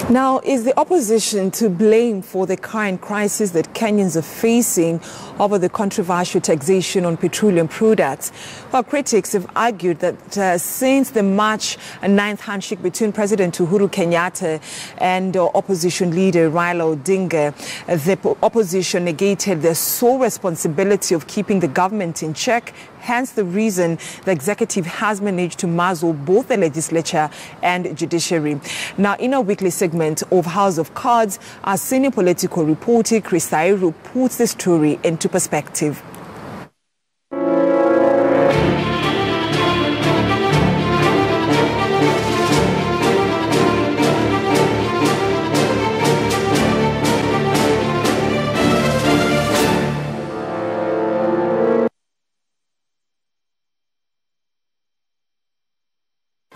Now, is the opposition to blame for the current crisis that Kenyans are facing over the controversial taxation on petroleum products? Well, critics have argued that since the March 9th handshake between President Uhuru Kenyatta and opposition leader Raila Odinga, the opposition negated their sole responsibility of keeping the government in check. Hence the reason the executive has managed to muzzle both the legislature and judiciary. Now, in our weekly segment of House of Cards, our senior political reporter Chris Tairu puts the story into perspective.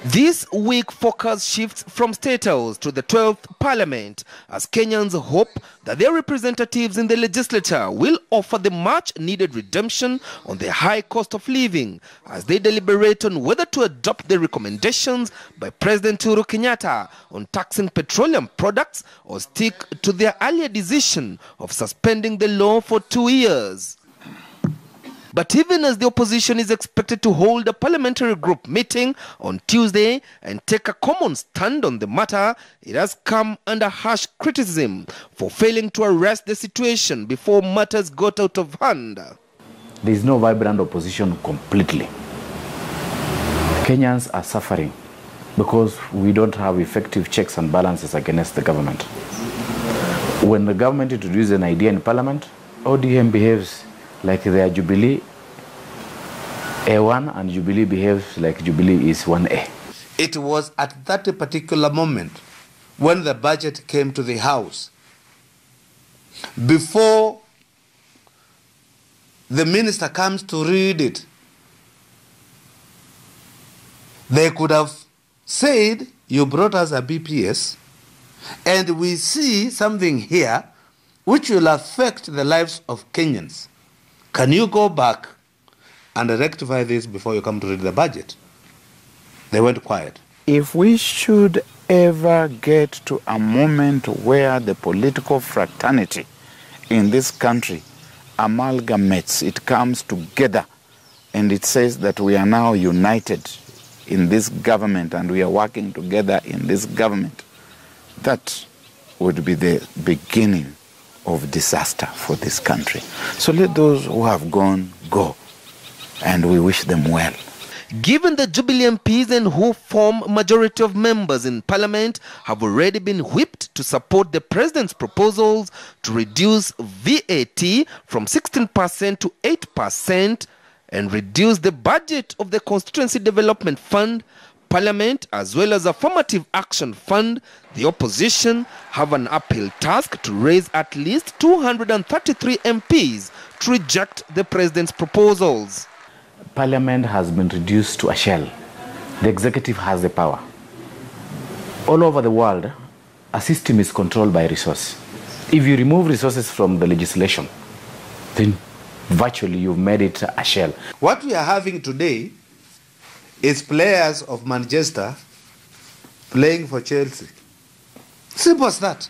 This week focus shifts from State House to the 12th Parliament as Kenyans hope that their representatives in the legislature will offer the much-needed redemption on the high cost of living as they deliberate on whether to adopt the recommendations by President Uhuru Kenyatta on taxing petroleum products or stick to their earlier decision of suspending the law for 2 years. But even as the opposition is expected to hold a parliamentary group meeting on Tuesday and take a common stand on the matter, it has come under harsh criticism for failing to arrest the situation before matters got out of hand. There is no vibrant opposition completely. Kenyans are suffering because we don't have effective checks and balances against the government. When the government introduces an idea in parliament, ODM behaves like they are Jubilee A1 and Jubilee behaves like Jubilee is 1A. It was at that particular moment when the budget came to the House, before the minister comes to read it, they could have said, you brought us a BPS and we see something here which will affect the lives of Kenyans. Can you go back and rectify this before you come to read the budget? They went quiet. If we should ever get to a moment where the political fraternity in this country amalgamates, it comes together, and it says that we are now united in this government and we are working together in this government, that would be the beginning of disaster for this country. So let those who have gone, go. And we wish them well. Given the Jubilee MPs and who form majority of members in Parliament have already been whipped to support the President's proposals to reduce VAT from 16% to 8% and reduce the budget of the Constituency Development Fund, Parliament, as well as Affirmative Action Fund, the opposition have an uphill task to raise at least 233 MPs to reject the President's proposals. Parliament has been reduced to a shell. The executive has the power. All over the world, a system is controlled by resource. If you remove resources from the legislation, then virtually you've made it a shell. What we are having today is players of Manchester playing for Chelsea. Simple as that.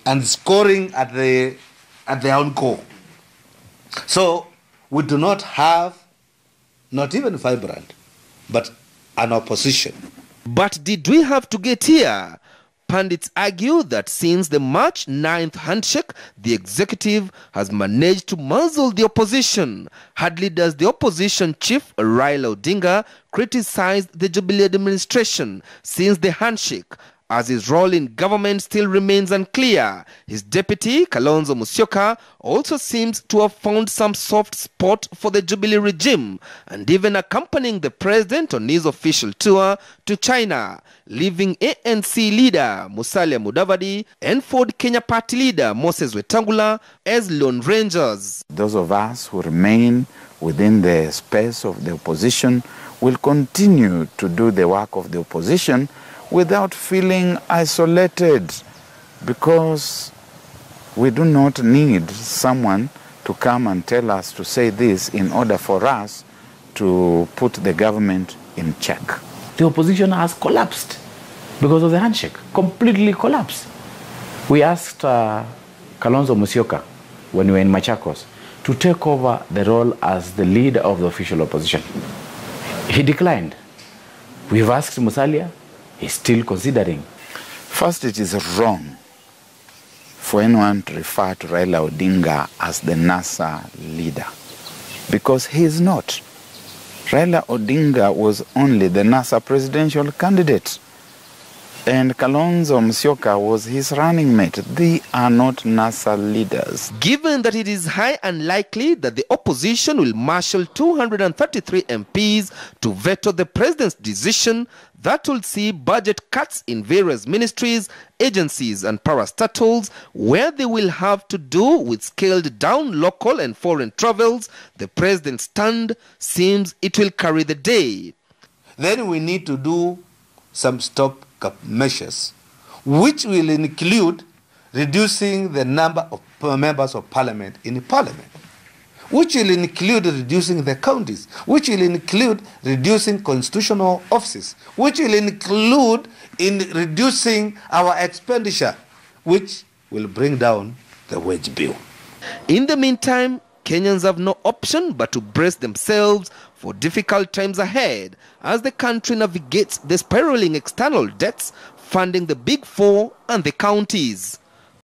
And scoring at their own goal. So we do not have, not even vibrant, but an opposition. But did we have to get here? Pundits argue that since the March 9th handshake, the executive has managed to muzzle the opposition. Hardly does the opposition chief, Raila Odinga, criticize the Jubilee administration since the handshake, as his role in government still remains unclear. His deputy, Kalonzo Musyoka, also seems to have found some soft spot for the Jubilee regime and even accompanying the president on his official tour to China, leaving ANC leader Musalia Mudavadi and Ford Kenya Party leader Moses Wetangula as lone rangers. Those of us who remain within the space of the opposition will continue to do the work of the opposition without feeling isolated, because we do not need someone to come and tell us to say this in order for us to put the government in check. The opposition has collapsed. because of the handshake, completely collapsed. We asked Kalonzo Musyoka, when we were in Machakos, to take over the role as the leader of the official opposition. He declined. We've asked Musalia, he's still considering. First, it is wrong for anyone to refer to Raila Odinga as the NASA leader, because he is not. Raila Odinga was only the NASA presidential candidate, and Kalonzo Musyoka was his running mate. They are not NASA leaders. Given that it is highly unlikely that the opposition will marshal 233 MPs to veto the president's decision, that will see budget cuts in various ministries, agencies and parastatals, where they will have to do with scaled down local and foreign travels, the president's stand seems it will carry the day. Then we need to do some stopgap measures, which will include reducing the number of members of parliament in parliament, which will include reducing the counties, which will include reducing constitutional offices, which will include in reducing our expenditure, which will bring down the wage bill. In the meantime, Kenyans have no option but to brace themselves for difficult times ahead as the country navigates the spiraling external debts funding the Big Four and the counties.